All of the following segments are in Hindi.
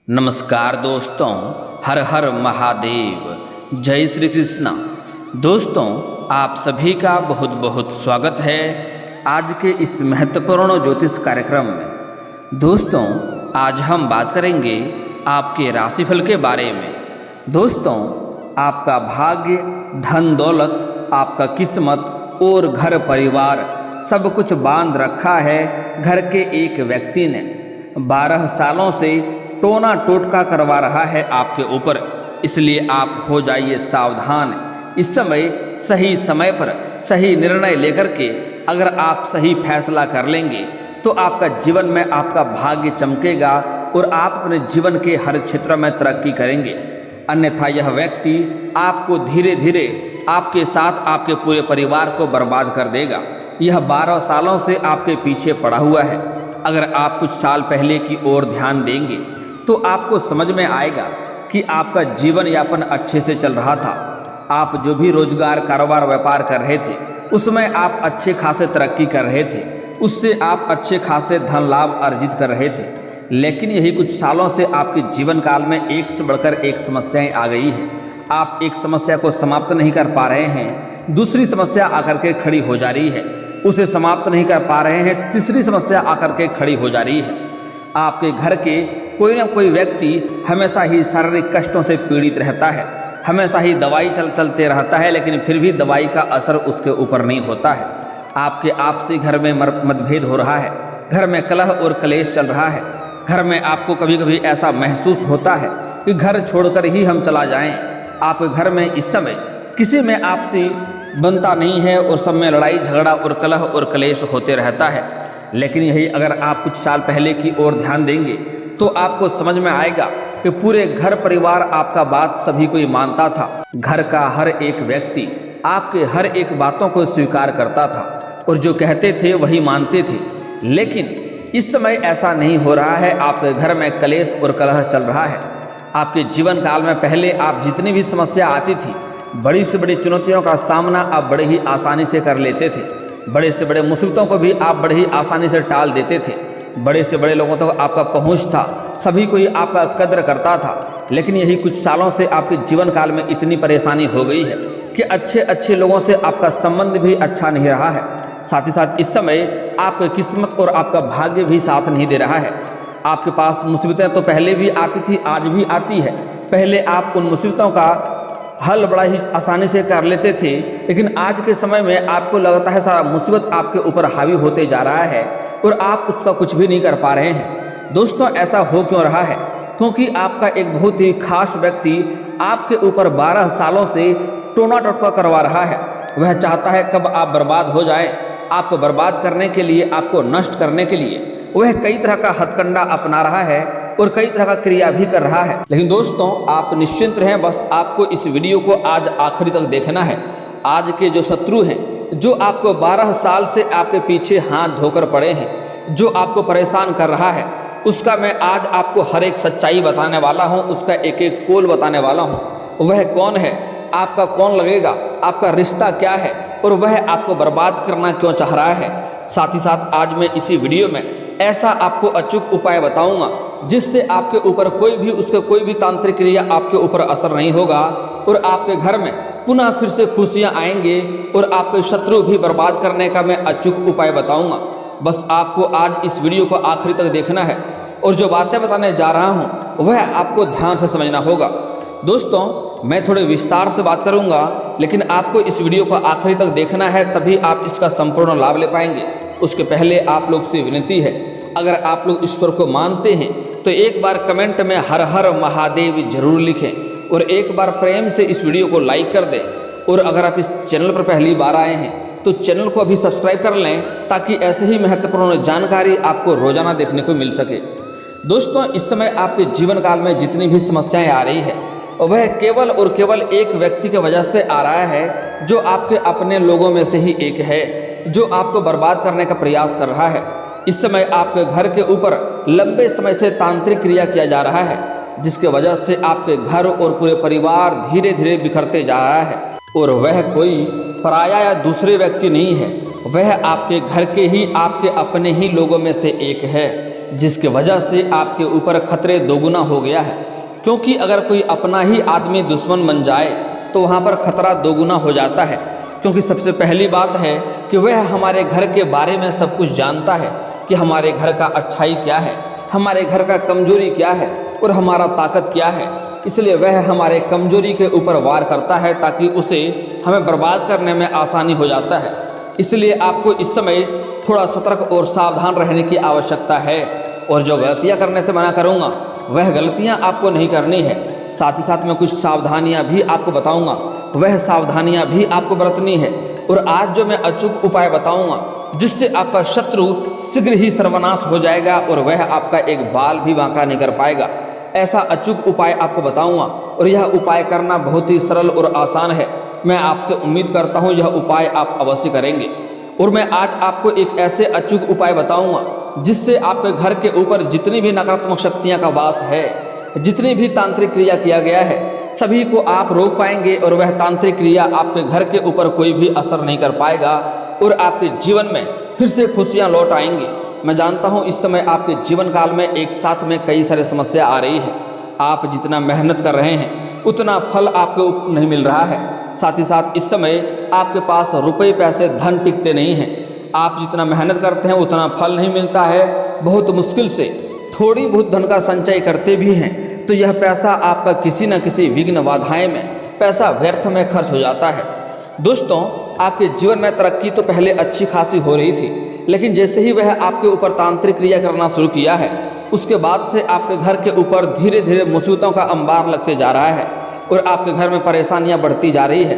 नमस्कार दोस्तों, हर हर महादेव, जय श्री कृष्णा। दोस्तों, आप सभी का बहुत बहुत स्वागत है आज के इस महत्वपूर्ण ज्योतिष कार्यक्रम में। दोस्तों, आज हम बात करेंगे आपके राशिफल के बारे में। दोस्तों, आपका भाग्य, धन दौलत, आपका किस्मत और घर परिवार सब कुछ बांध रखा है घर के एक व्यक्ति ने। 12 सालों से टोना टोटका करवा रहा है आपके ऊपर, इसलिए आप हो जाइए सावधान। इस सही समय पर सही निर्णय लेकर के अगर आप सही फैसला कर लेंगे तो आपका जीवन में आपका भाग्य चमकेगा और आप अपने जीवन के हर क्षेत्र में तरक्की करेंगे। अन्यथा यह व्यक्ति आपको धीरे धीरे आपके साथ आपके पूरे परिवार को बर्बाद कर देगा। यह 12 सालों से आपके पीछे पड़ा हुआ है। अगर आप कुछ साल पहले की ओर ध्यान देंगे तो आपको समझ में आएगा कि आपका जीवन यापन अच्छे से चल रहा था। आप जो भी रोजगार, कारोबार, व्यापार कर रहे थे उसमें आप अच्छे खासे तरक्की कर रहे थे, उससे आप अच्छे खासे धन लाभ अर्जित कर रहे थे। लेकिन यही कुछ सालों से आपके जीवन काल में एक से बढ़कर एक समस्याएं आ गई है। आप एक समस्या को समाप्त नहीं कर पा रहे हैं, दूसरी समस्या आकर के खड़ी हो जा रही है, उसे समाप्त नहीं कर पा रहे हैं, तीसरी समस्या आकर के खड़ी हो जा रही है। आपके घर के कोई ना कोई व्यक्ति हमेशा ही शारीरिक कष्टों से पीड़ित रहता है, हमेशा ही दवाई चलते रहता है, लेकिन फिर भी दवाई का असर उसके ऊपर नहीं होता है। आपके आपसी घर में मतभेद हो रहा है, घर में कलह और कलेश चल रहा है। घर में आपको कभी कभी ऐसा महसूस होता है कि घर छोड़कर ही हम चला जाएं। आपके घर में इस समय किसी में आपसी बनता नहीं है और सब में लड़ाई झगड़ा और कलह और कलेश होते रहता है। लेकिन यही अगर आप कुछ साल पहले की ओर ध्यान देंगे तो आपको समझ में आएगा कि पूरे घर परिवार आपका बात सभी कोई मानता था। घर का हर एक व्यक्ति आपके हर एक बातों को स्वीकार करता था और जो कहते थे वही मानते थे। लेकिन इस समय ऐसा नहीं हो रहा है। आपके घर में कलेश और कलह चल रहा है। आपके जीवन काल में पहले आप जितनी भी समस्या आती थी, बड़ी से बड़ी चुनौतियों का सामना आप बड़े ही आसानी से कर लेते थे। बड़े से बड़े मुसीबतों को भी आप बड़े ही आसानी से टाल देते थे। बड़े से बड़े लोगों तक आपका पहुंच था, सभी कोई आपका कद्र करता था। लेकिन यही कुछ सालों से आपके जीवन काल में इतनी परेशानी हो गई है कि अच्छे अच्छे लोगों से आपका संबंध भी अच्छा नहीं रहा है। साथ ही साथ इस समय आपकी किस्मत और आपका भाग्य भी साथ नहीं दे रहा है। आपके पास मुसीबतें तो पहले भी आती थी, आज भी आती है। पहले आप उन मुसीबतों का हल बड़ा ही आसानी से कर लेते थे, लेकिन आज के समय में आपको लगता है सारा मुसीबत आपके ऊपर हावी होते जा रहा है और आप उसका कुछ भी नहीं कर पा रहे हैं। दोस्तों, ऐसा हो क्यों रहा है? क्योंकि आपका एक बहुत ही खास व्यक्ति आपके ऊपर 12 सालों से टोना टोटका करवा रहा है। वह चाहता है कब आप बर्बाद हो जाएं। आपको बर्बाद करने के लिए, आपको नष्ट करने के लिए वह कई तरह का हथकंडा अपना रहा है और कई तरह का क्रिया भी कर रहा है। लेकिन दोस्तों, आप निश्चिंत रहें, बस आपको इस वीडियो को आज आखिरी तक देखना है। आज के जो शत्रु हैं, जो आपको 12 साल से आपके पीछे हाथ धोकर पड़े हैं, जो आपको परेशान कर रहा है, उसका मैं आज आपको हर एक सच्चाई बताने वाला हूं, उसका एक एक पोल बताने वाला हूं। वह कौन है, आपका कौन लगेगा, आपका रिश्ता क्या है और वह आपको बर्बाद करना क्यों चाह रहा है। साथ ही साथ आज मैं इसी वीडियो में ऐसा आपको अचूक उपाय बताऊंगा जिससे आपके ऊपर कोई भी तांत्रिक क्रिया आपके ऊपर असर नहीं होगा और आपके घर में पुनः फिर से खुशियां आएंगे और आपके शत्रु भी बर्बाद करने का मैं अचूक उपाय बताऊंगा। बस आपको आज इस वीडियो को आखिरी तक देखना है और जो बातें बताने जा रहा हूं वह आपको ध्यान से समझना होगा। दोस्तों, मैं थोड़े विस्तार से बात करूंगा, लेकिन आपको इस वीडियो को आखिरी तक देखना है, तभी आप इसका संपूर्ण लाभ ले पाएंगे। उसके पहले आप लोग से विनती है, अगर आप लोग ईश्वर को मानते हैं तो एक बार कमेंट में हर हर महादेव जरूर लिखें और एक बार प्रेम से इस वीडियो को लाइक कर दें। और अगर आप इस चैनल पर पहली बार आए हैं तो चैनल को अभी सब्सक्राइब कर लें, ताकि ऐसे ही महत्वपूर्ण जानकारी आपको रोजाना देखने को मिल सके। दोस्तों, इस समय आपके जीवन काल में जितनी भी समस्याएं आ रही है वह केवल और केवल एक व्यक्ति की वजह से आ रहा है, जो आपके अपने लोगों में से ही एक है, जो आपको बर्बाद करने का प्रयास कर रहा है। इस समय आपके घर के ऊपर लंबे समय से तांत्रिक क्रिया किया जा रहा है, जिसके वजह से आपके घर और पूरे परिवार धीरे धीरे बिखरते जा रहा है। और वह कोई पराया या दूसरे व्यक्ति नहीं है, वह आपके घर के ही, आपके अपने ही लोगों में से एक है, जिसकी वजह से आपके ऊपर खतरे दोगुना हो गया है। क्योंकि अगर कोई अपना ही आदमी दुश्मन बन जाए तो वहाँ पर खतरा दोगुना हो जाता है। क्योंकि सबसे पहली बात है कि वह हमारे घर के बारे में सब कुछ जानता है कि हमारे घर का अच्छाई क्या है, हमारे घर का कमजोरी क्या है और हमारा ताकत क्या है। इसलिए वह हमारे कमजोरी के ऊपर वार करता है ताकि उसे हमें बर्बाद करने में आसानी हो जाता है। इसलिए आपको इस समय थोड़ा सतर्क और सावधान रहने की आवश्यकता है। और जो गलतियां करने से मना करूंगा वह गलतियां आपको नहीं करनी है। साथ ही साथ मैं कुछ सावधानियां भी आपको बताऊंगा, वह सावधानियां भी आपको बरतनी है। और आज जो मैं अचूक उपाय बताऊंगा जिससे आपका शत्रु शीघ्र ही सर्वनाश हो जाएगा और वह आपका एक बाल भी बांका नहीं कर पाएगा, ऐसा अचूक उपाय आपको बताऊंगा। और यह उपाय करना बहुत ही सरल और आसान है। मैं आपसे उम्मीद करता हूं यह उपाय आप अवश्य करेंगे। और मैं आज आपको एक ऐसे अचूक उपाय बताऊंगा जिससे आपके घर के ऊपर जितनी भी नकारात्मक शक्तियां का वास है, जितनी भी तांत्रिक क्रिया किया गया है, सभी को आप रोक पाएंगे और वह तांत्रिक क्रिया आपके घर के ऊपर कोई भी असर नहीं कर पाएगा और आपके जीवन में फिर से खुशियां लौट आएंगी। मैं जानता हूं इस समय आपके जीवन काल में एक साथ में कई सारे समस्या आ रही है। आप जितना मेहनत कर रहे हैं उतना फल आपको नहीं मिल रहा है। साथ ही साथ इस समय आपके पास रुपए पैसे धन टिकते नहीं हैं। आप जितना मेहनत करते हैं उतना फल नहीं मिलता है। बहुत मुश्किल से थोड़ी बहुत धन का संचय करते भी हैं तो यह पैसा आपका किसी न किसी विघ्न बाधाएं में पैसा व्यर्थ में खर्च हो जाता है। दोस्तों, आपके जीवन में तरक्की तो पहले अच्छी खासी हो रही थी, लेकिन जैसे ही वह आपके ऊपर तांत्रिक क्रिया करना शुरू किया है उसके बाद से आपके घर के ऊपर धीरे धीरे मुसीबतों का अंबार लगते जा रहा है और आपके घर में परेशानियां बढ़ती जा रही है।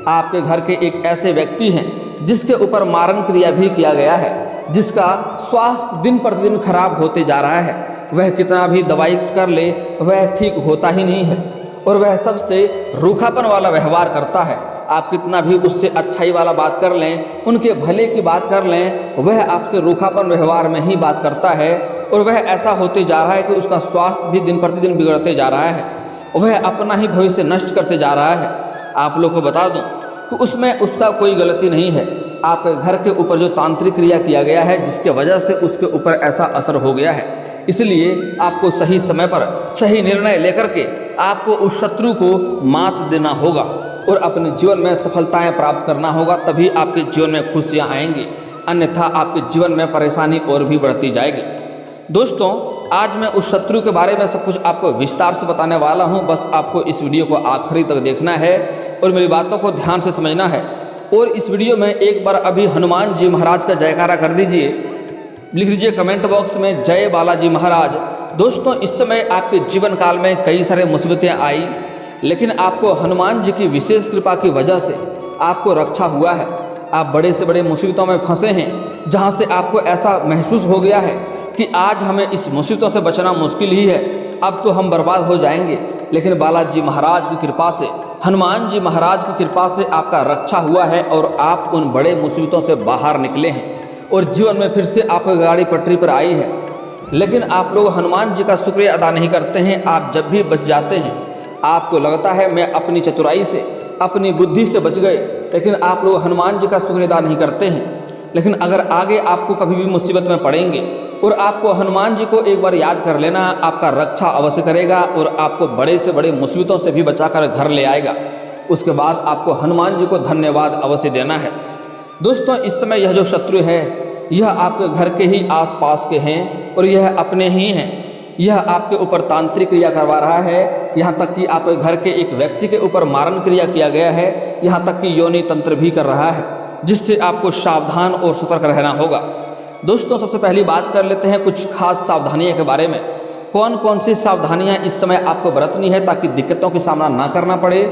आपके घर के एक ऐसे व्यक्ति हैं जिसके ऊपर मारण क्रिया भी किया गया है, जिसका स्वास्थ्य दिन प्रतिदिन खराब होते जा रहा है। वह कितना भी दवाई कर ले वह ठीक होता ही नहीं है और वह सबसे रूखापन वाला व्यवहार करता है। आप कितना भी उससे अच्छाई वाला बात कर लें, उनके भले की बात कर लें, वह आपसे रूखापन व्यवहार में ही बात करता है और वह ऐसा होते जा रहा है कि उसका स्वास्थ्य भी दिन प्रतिदिन बिगड़ते जा रहा है। वह अपना ही भविष्य नष्ट करते जा रहा है। आप लोग को बता दूं कि उसमें उसका कोई गलती नहीं है। आपके घर के ऊपर जो तांत्रिक क्रिया किया गया है जिसके वजह से उसके ऊपर ऐसा असर हो गया है। इसलिए आपको सही समय पर सही निर्णय लेकर के आपको उस शत्रु को मात देना होगा और अपने जीवन में सफलताएं प्राप्त करना होगा, तभी आपके जीवन में खुशियां आएंगी। अन्यथा आपके जीवन में परेशानी और भी बढ़ती जाएगी। दोस्तों, आज मैं उस शत्रु के बारे में सब कुछ आपको विस्तार से बताने वाला हूं। बस आपको इस वीडियो को आखिरी तक देखना है और मेरी बातों को ध्यान से समझना है। और इस वीडियो में एक बार अभी हनुमान जी महाराज का जयकारा कर दीजिए, लिख दीजिए कमेंट बॉक्स में जय बालाजी महाराज। दोस्तों, इस समय आपके जीवन काल में कई सारे मुसीबतें आई, लेकिन आपको हनुमान जी की विशेष कृपा की वजह से आपको रक्षा हुआ है। आप बड़े से बड़े मुसीबतों में फंसे हैं जहां से आपको ऐसा महसूस हो गया है कि आज हमें इस मुसीबतों से बचना मुश्किल ही है, अब तो हम बर्बाद हो जाएंगे। लेकिन बालाजी महाराज की कृपा से, हनुमान जी महाराज की कृपा से आपका रक्षा हुआ है और आप उन बड़े मुसीबतों से बाहर निकले हैं और जीवन में फिर से आपकी गाड़ी पटरी पर आई है। लेकिन आप लोग हनुमान जी का शुक्रिया अदा नहीं करते हैं। आप जब भी बच जाते हैं आपको लगता है मैं अपनी चतुराई से, अपनी बुद्धि से बच गए, लेकिन आप लोग हनुमान जी का शुक्रिया अदा नहीं करते हैं। लेकिन अगर आगे आपको कभी भी मुसीबत में पड़ेंगे और आपको हनुमान जी को एक बार याद कर लेना, आपका रक्षा अवश्य करेगा और आपको बड़े से बड़े मुसीबतों से भी बचाकर घर ले आएगा। उसके बाद आपको हनुमान जी को धन्यवाद अवश्य देना है। दोस्तों, इस समय यह जो शत्रु है यह आपके घर के ही आसपास के हैं और यह अपने ही हैं। यह आपके ऊपर तांत्रिक क्रिया करवा रहा है, यहाँ तक कि आपके घर के एक व्यक्ति के ऊपर मारण क्रिया किया गया है, यहाँ तक कि योनि तंत्र भी कर रहा है, जिससे आपको सावधान और सतर्क रहना होगा। दोस्तों, सबसे पहली बात कर लेते हैं कुछ खास सावधानियों के बारे में। कौन कौन सी सावधानियां इस समय आपको बरतनी है ताकि दिक्कतों का सामना ना करना पड़े।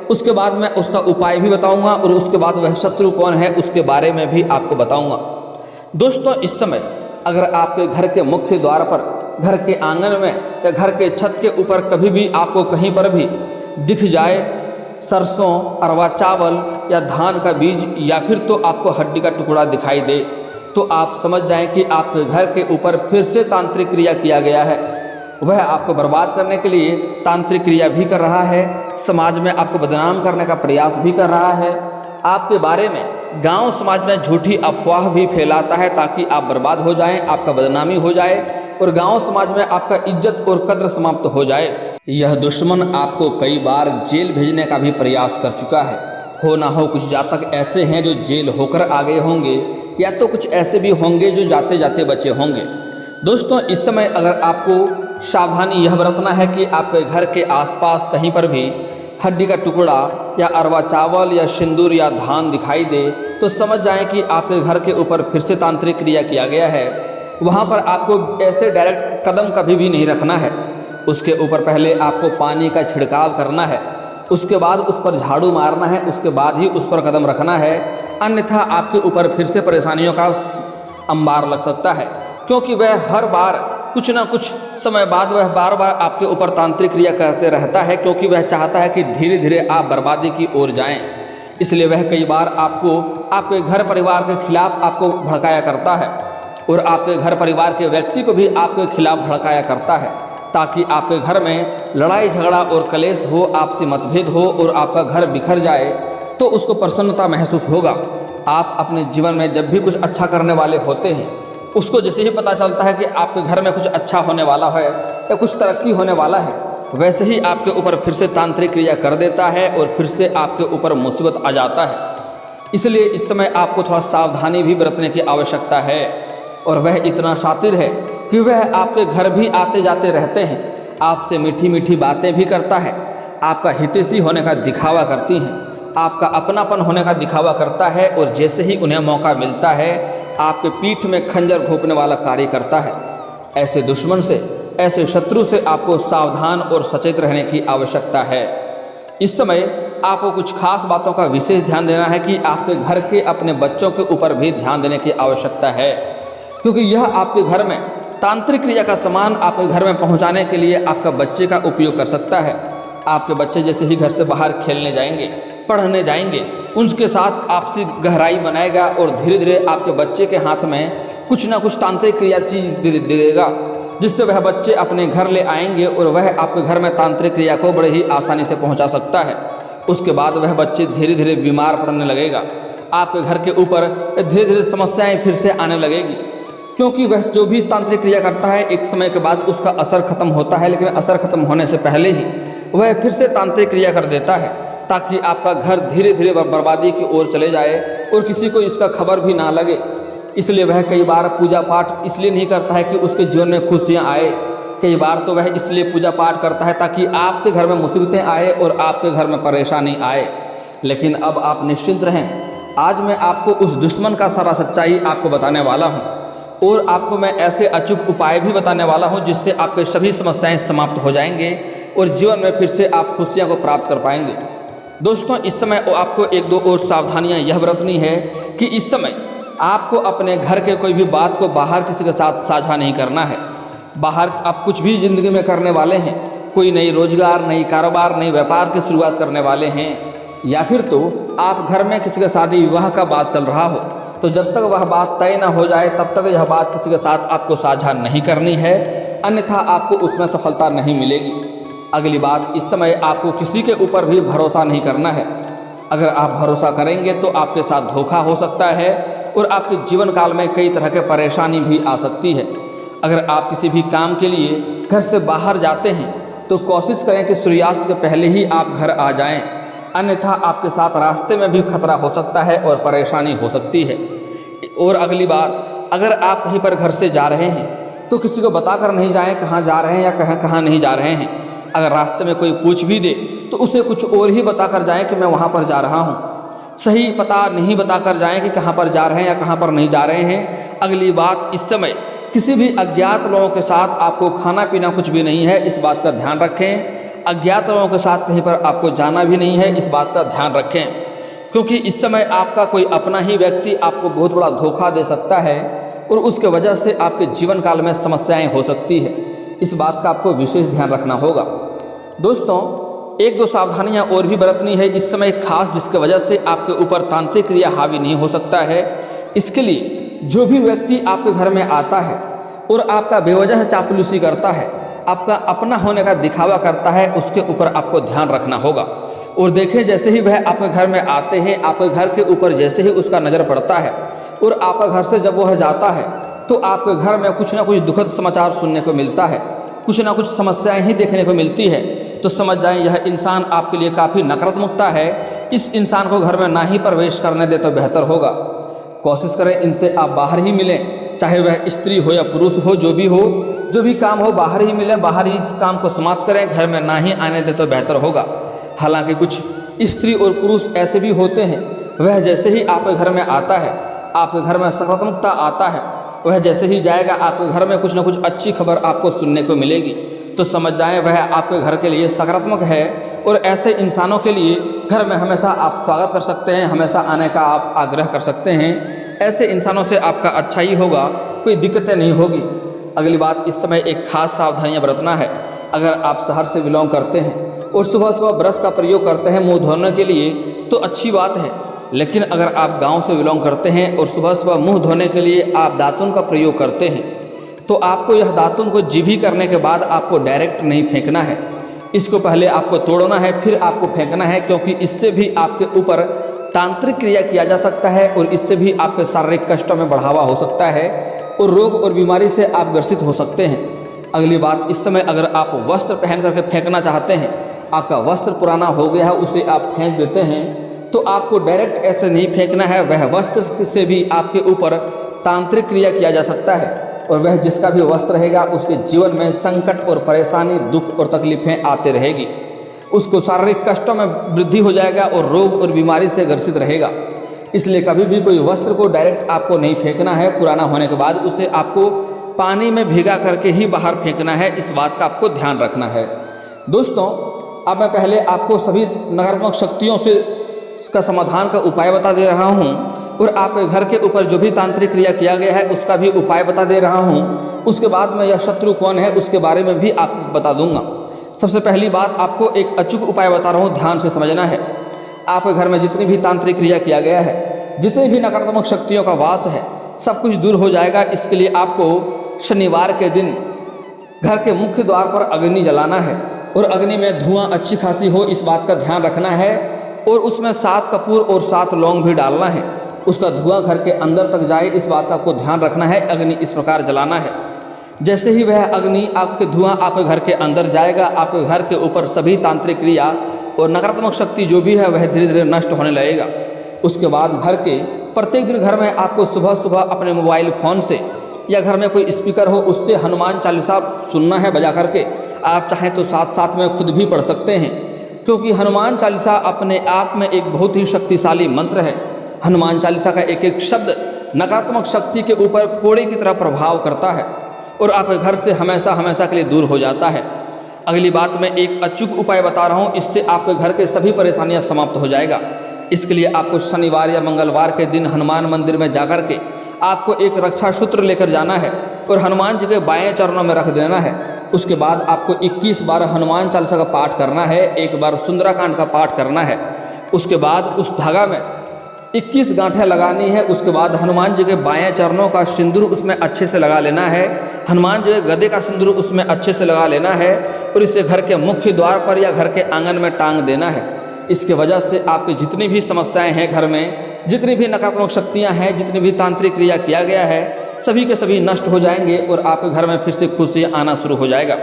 उसके बाद मैं उसका उपाय भी बताऊंगा और उसके बाद वह शत्रु कौन है उसके बारे में भी आपको बताऊंगा। दोस्तों, इस समय अगर आपके घर के मुख्य द्वार पर, घर के आंगन में या घर के छत के ऊपर कभी भी आपको कहीं पर भी दिख जाए सरसों, अरवा चावल या धान का बीज या फिर तो आपको हड्डी का टुकड़ा दिखाई दे, तो आप समझ जाएं कि आपके घर के ऊपर फिर से तांत्रिक क्रिया किया गया है। वह आपको बर्बाद करने के लिए तांत्रिक क्रिया भी कर रहा है, समाज में आपको बदनाम करने का प्रयास भी कर रहा है, आपके बारे में गांव समाज में झूठी अफवाह भी फैलाता है ताकि आप बर्बाद हो जाएं, आपका बदनामी हो जाए और गांव समाज में आपका इज्जत और कद्र समाप्त हो जाए। यह दुश्मन आपको कई बार जेल भेजने का भी प्रयास कर चुका है। हो ना हो कुछ जातक ऐसे हैं जो जेल होकर आ गए होंगे, या तो कुछ ऐसे भी होंगे जो जाते जाते बचे होंगे। दोस्तों, इस समय अगर आपको सावधानी यह बरतना है कि आपके घर के आसपास कहीं पर भी हड्डी का टुकड़ा या अरवा चावल या सिंदूर या धान दिखाई दे तो समझ जाएं कि आपके घर के ऊपर फिर से तांत्रिक क्रिया किया गया है। वहाँ पर आपको ऐसे डायरेक्ट कदम कभी भी नहीं रखना है। उसके ऊपर पहले आपको पानी का छिड़काव करना है, उसके बाद उस पर झाड़ू मारना है, उसके बाद ही उस पर कदम रखना है। अन्यथा आपके ऊपर फिर से परेशानियों का अंबार लग सकता है, क्योंकि वह हर बार कुछ ना कुछ समय बाद वह बार बार आपके ऊपर तांत्रिक क्रिया करते रहता है, क्योंकि वह चाहता है कि धीरे धीरे आप बर्बादी की ओर जाएं। इसलिए वह कई बार आपको आपके घर परिवार के खिलाफ आपको भड़काया करता है और आपके घर परिवार के व्यक्ति को भी आपके खिलाफ भड़काया करता है, ताकि आपके घर में लड़ाई झगड़ा और कलेश हो, आपसी मतभेद हो और आपका घर बिखर जाए। तो उसको प्रसन्नता महसूस होगा। आप अपने जीवन में जब भी कुछ अच्छा करने वाले होते हैं, उसको जैसे ही पता चलता है कि आपके घर में कुछ अच्छा होने वाला है या कुछ तरक्की होने वाला है, वैसे ही आपके ऊपर फिर से तांत्रिक क्रिया कर देता है और फिर से आपके ऊपर मुसीबत आ जाता है। इसलिए इस समय आपको थोड़ा सावधानी भी बरतने की आवश्यकता है। और वह इतना शातिर है कि वह आपके घर भी आते जाते रहते हैं, आपसे मीठी मीठी बातें भी करता है, आपका हितैषी होने का दिखावा करती हैं, आपका अपनापन होने का दिखावा करता है और जैसे ही उन्हें मौका मिलता है आपके पीठ में खंजर घोंपने वाला कार्य करता है। ऐसे दुश्मन से, ऐसे शत्रु से आपको सावधान और सचेत रहने की आवश्यकता है। इस समय आपको कुछ खास बातों का विशेष ध्यान देना है कि आपके घर के अपने बच्चों के ऊपर भी ध्यान देने की आवश्यकता है, क्योंकि यह आपके घर में तांत्रिक क्रिया का सामान आपके घर में पहुंचाने के लिए आपका बच्चे का उपयोग कर सकता है। आपके बच्चे जैसे ही घर से बाहर खेलने जाएंगे, पढ़ने जाएंगे, उनके साथ आपसी गहराई बनाएगा और धीरे धीरे आपके बच्चे के हाथ में कुछ ना कुछ तांत्रिक क्रिया चीज दे देगा, जिससे वह बच्चे अपने घर ले आएंगे और वह आपके घर में तांत्रिक क्रिया को बड़े ही आसानी से पहुंचा सकता है। उसके बाद वह बच्चे धीरे धीरे बीमार पड़ने लगेगा, आपके घर के ऊपर धीरे धीरे समस्याएं फिर से आने लगेगी, क्योंकि वह जो भी तांत्रिक क्रिया करता है एक समय के बाद उसका असर खत्म होता है, लेकिन असर खत्म होने से पहले ही वह फिर से तांत्रिक क्रिया कर देता है, ताकि आपका घर धीरे धीरे बर्बादी की ओर चले जाए और किसी को इसका खबर भी ना लगे। इसलिए वह कई बार पूजा पाठ इसलिए नहीं करता है कि उसके जीवन में खुशियाँ आए, कई बार तो वह इसलिए पूजा पाठ करता है ताकि आपके घर में मुसीबतें आए और आपके घर में परेशानी आए। लेकिन अब आप निश्चिंत रहें, आज मैं आपको उस दुश्मन का सारा सच्चाई आपको बताने वाला हूँ और आपको मैं ऐसे अचूक उपाय भी बताने वाला हूँ जिससे आपके सभी समस्याएं समाप्त हो जाएंगे और जीवन में फिर से आप खुशियाँ को प्राप्त कर पाएंगे। दोस्तों, इस समय आपको एक दो और सावधानियाँ यह बरतनी है कि इस समय आपको अपने घर के कोई भी बात को बाहर किसी के साथ साझा नहीं करना है। बाहर आप कुछ भी ज़िंदगी में करने वाले हैं, कोई नई रोजगार, नई कारोबार, नई व्यापार की शुरुआत करने वाले हैं, या फिर तो आप घर में किसी का शादी विवाह का बात चल रहा हो, तो जब तक वह बात तय न हो जाए तब तक यह बात किसी के साथ आपको साझा नहीं करनी है, अन्यथा आपको उसमें सफलता नहीं मिलेगी। अगली बात, इस समय आपको किसी के ऊपर भी भरोसा नहीं करना है। अगर आप भरोसा करेंगे तो आपके साथ धोखा हो सकता है और आपके जीवन काल में कई तरह के परेशानी भी आ सकती है। अगर आप किसी भी काम के लिए घर से बाहर जाते हैं तो कोशिश करें कि सूर्यास्त के पहले ही आप घर आ जाएं, अन्यथा आपके साथ रास्ते में भी खतरा हो सकता है और परेशानी हो सकती है। और अगली बात, अगर आप कहीं पर घर से जा रहे हैं तो किसी को बताकर नहीं जाएं कहाँ जा रहे हैं या कहाँ नहीं जा रहे हैं। अगर रास्ते में कोई पूछ भी दे तो उसे कुछ और ही बताकर जाएं कि मैं वहाँ पर जा रहा हूँ। सही पता नहीं बताकर जाएं कि कहाँ पर जा रहे हैं या कहाँ पर नहीं जा रहे हैं। अगली बात, इस समय किसी भी अज्ञात लोगों के साथ आपको खाना पीना कुछ भी नहीं है, इस बात का ध्यान रखें। अज्ञात लोगों के साथ कहीं पर आपको जाना भी नहीं है, इस बात का ध्यान रखें, क्योंकि इस समय आपका कोई अपना ही व्यक्ति आपको बहुत बड़ा धोखा दे सकता है और उसके वजह से आपके जीवन काल में समस्याएं हो सकती है। इस बात का आपको विशेष ध्यान रखना होगा। दोस्तों, एक दो सावधानियां और भी बरतनी है इस समय खास, जिसके वजह से आपके ऊपर तांत्रिक क्रिया हावी नहीं हो सकता है। इसके लिए जो भी व्यक्ति आपके घर में आता है और आपका बेवजह चापलूसी करता है, आपका अपना होने का दिखावा करता है, उसके ऊपर आपको ध्यान रखना होगा। और देखें, जैसे ही वह आपके घर में आते हैं, आपके घर के ऊपर जैसे ही उसका नज़र पड़ता है और आपका घर से जब वह जाता है तो तो आपके घर में कुछ ना कुछ दुखद समाचार सुनने को मिलता है, कुछ ना कुछ समस्याएं ही देखने को मिलती है, तो समझ जाएं यह इंसान आपके लिए काफ़ी नकारात्मकता है। इस इंसान को घर में ना ही प्रवेश करने दे तो बेहतर होगा। कोशिश करें इनसे आप बाहर ही मिलें, चाहे वह स्त्री हो या पुरुष हो, जो भी काम हो बाहर ही मिलें, बाहर ही इस काम को समाप्त करें, घर में ना ही आने दे तो बेहतर होगा। हालांकि कुछ स्त्री और पुरुष ऐसे भी होते हैं, वह जैसे ही आपके घर में आता है, आपके घर में सकारात्मकता आता है, वह जैसे ही जाएगा आपके घर में कुछ ना कुछ अच्छी खबर आपको सुनने को मिलेगी। तो समझ जाएं वह आपके घर के लिए सकारात्मक है, और ऐसे इंसानों के लिए घर में हमेशा आप स्वागत कर सकते हैं, हमेशा आने का आप आग्रह कर सकते हैं। ऐसे इंसानों से आपका अच्छा ही होगा, कोई दिक्कतें नहीं होगी। अगली बात, इस समय एक खास सावधानियां बरतना है। अगर आप शहर से बिलोंग करते हैं और सुबह सुबह ब्रश का प्रयोग करते हैं मुँह धोने के लिए तो अच्छी बात है, लेकिन अगर आप गांव से बिलोंग करते हैं और सुबह सुबह मुंह धोने के लिए आप दातुन का प्रयोग करते हैं, तो आपको यह दातुन को जीभी करने के बाद आपको डायरेक्ट नहीं फेंकना है। इसको पहले आपको तोड़ना है, फिर आपको फेंकना है, क्योंकि इससे भी आपके ऊपर तांत्रिक क्रिया किया जा सकता है और इससे भी आपके शारीरिक कष्टों में बढ़ावा हो सकता है और रोग और बीमारी से आप ग्रसित हो सकते हैं। अगली बात, इस समय अगर आप वस्त्र पहन करके फेंकना चाहते हैं, आपका वस्त्र पुराना हो गया है, उसे आप फेंक देते हैं, तो आपको डायरेक्ट ऐसे नहीं फेंकना है। वह वस्त्र से भी आपके ऊपर तांत्रिक क्रिया किया जा सकता है और वह जिसका भी वस्त्र रहेगा उसके जीवन में संकट और परेशानी, दुख और तकलीफें आते रहेगी। उसको शारीरिक कष्टों में वृद्धि हो जाएगा और रोग और बीमारी से ग्रसित रहेगा। इसलिए कभी भी कोई वस्त्र को डायरेक्ट आपको नहीं फेंकना है। पुराना होने के बाद उसे आपको पानी में भिगा करके ही बाहर फेंकना है, इस बात का आपको ध्यान रखना है। दोस्तों, अब मैं पहले आपको सभी नकारात्मक शक्तियों से इसका समाधान का उपाय बता दे रहा हूँ और आपके घर के ऊपर जो भी तांत्रिक क्रिया किया गया है उसका भी उपाय बता दे रहा हूँ। उसके बाद में यह शत्रु कौन है उसके बारे में भी आपको बता दूंगा। सबसे पहली बात, आपको एक अचूक उपाय बता रहा हूँ, ध्यान से समझना है। आपके घर में जितनी भी तांत्रिक क्रिया किया गया है, जितनी भी नकारात्मक शक्तियों का वास है, सब कुछ दूर हो जाएगा। इसके लिए आपको शनिवार के दिन घर के मुख्य द्वार पर अग्नि जलाना है और अग्नि में धुआं अच्छी खासी हो, इस बात का ध्यान रखना है। और उसमें 7 कपूर और 7 लौंग भी डालना है, उसका धुआं घर के अंदर तक जाए, इस बात का आपको ध्यान रखना है। अग्नि इस प्रकार जलाना है, जैसे ही वह अग्नि आपके धुआं आपके घर के अंदर जाएगा, आपके घर के ऊपर सभी तांत्रिक क्रिया और नकारात्मक शक्ति जो भी है वह धीरे धीरे नष्ट होने लगेगा। उसके बाद घर के प्रत्येक दिन घर में आपको सुबह सुबह अपने मोबाइल फ़ोन से या घर में कोई स्पीकर हो उससे हनुमान चालीसा सुनना है बजा करके। आप चाहें तो साथ साथ में खुद भी पढ़ सकते हैं, क्योंकि हनुमान चालीसा अपने आप में एक बहुत ही शक्तिशाली मंत्र है। हनुमान चालीसा का एक एक शब्द नकारात्मक शक्ति के ऊपर कोड़े की तरह प्रभाव करता है और आपके घर से हमेशा हमेशा के लिए दूर हो जाता है। अगली बात मैं एक अचूक उपाय बता रहा हूँ, इससे आपके घर के सभी परेशानियाँ समाप्त हो जाएगा। इसके लिए आपको शनिवार या मंगलवार के दिन हनुमान मंदिर में जाकर के आपको एक रक्षा सूत्र लेकर जाना है और हनुमान जी के बाएं चरणों में रख देना है। उसके बाद आपको 21 बार हनुमान चालीसा का पाठ करना है, एक बार सुंदराकांड का पाठ करना है। उसके बाद उस धागा में 21 गांठें लगानी है। उसके बाद हनुमान जी के बाएं चरणों का सिंदूर उसमें अच्छे से लगा लेना है, हनुमान जी के गदे का सिंदूर उसमें अच्छे से लगा लेना है और इसे घर के मुख्य द्वार पर या घर के आंगन में टांग देना है। इसके वजह से आपकी जितनी भी समस्याएं हैं घर में, जितनी भी नकारात्मक शक्तियां हैं, जितनी भी तांत्रिक क्रिया किया गया है, सभी के सभी नष्ट हो जाएंगे और आपके घर में फिर से खुशी आना शुरू हो जाएगा।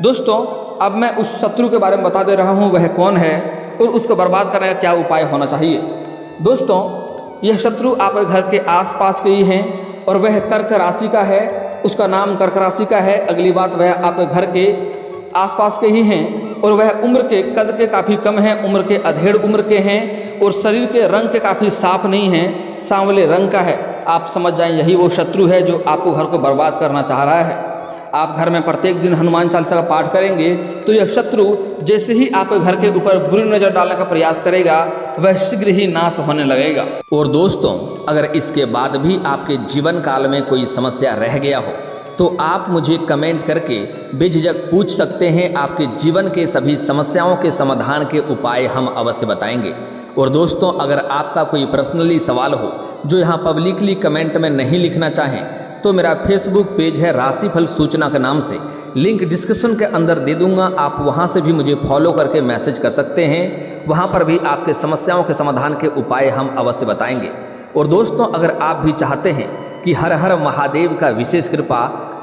दोस्तों, अब मैं उस शत्रु के बारे में बता दे रहा हूँ, वह कौन है और उसको बर्बाद करने का क्या उपाय होना चाहिए। दोस्तों, यह शत्रु आपके घर के आसपास के ही हैं और वह कर्क राशि का है, उसका नाम कर्क राशि का है। अगली बात, वह आपके घर के आसपास के ही हैं और वह उम्र के कद के काफ़ी कम हैं, उम्र के अधेड़ उम्र के हैं और शरीर के रंग के काफ़ी साफ नहीं हैं, सांवले रंग का है। आप समझ जाएं यही वो शत्रु है जो आपको घर को बर्बाद करना चाह रहा है। आप घर में प्रत्येक दिन हनुमान चालीसा का पाठ करेंगे तो यह शत्रु जैसे ही आपके घर के ऊपर बुरी नज़र डालने का प्रयास करेगा वह शीघ्र ही नाश होने लगेगा। और दोस्तों, अगर इसके बाद भी आपके जीवन काल में कोई समस्या रह गया हो तो आप मुझे कमेंट करके बेझिझक पूछ सकते हैं। आपके जीवन के सभी समस्याओं के समाधान के उपाय हम अवश्य बताएंगे। और दोस्तों, अगर आपका कोई पर्सनली सवाल हो जो यहाँ पब्लिकली कमेंट में नहीं लिखना चाहें तो मेरा फेसबुक पेज है राशिफल सूचना के नाम से, लिंक डिस्क्रिप्शन के अंदर दे दूंगा। आप वहाँ से भी मुझे फॉलो करके मैसेज कर सकते हैं, वहाँ पर भी आपके समस्याओं के समाधान के उपाय हम अवश्य बताएंगे। और दोस्तों, अगर आप भी चाहते हैं कि हर हर महादेव का विशेष कृपा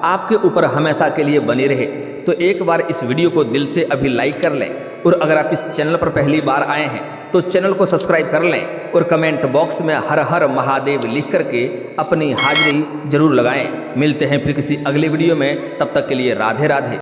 आपके ऊपर हमेशा के लिए बनी रहे। तो एक बार इस वीडियो को दिल से अभी लाइक कर लें और अगर आप इस चैनल पर पहली बार आए हैं तो चैनल को सब्सक्राइब कर लें और कमेंट बॉक्स में हर हर महादेव लिख करके अपनी हाजिरी जरूर लगाएं। मिलते हैं फिर किसी अगले वीडियो में, तब तक के लिए राधे राधे।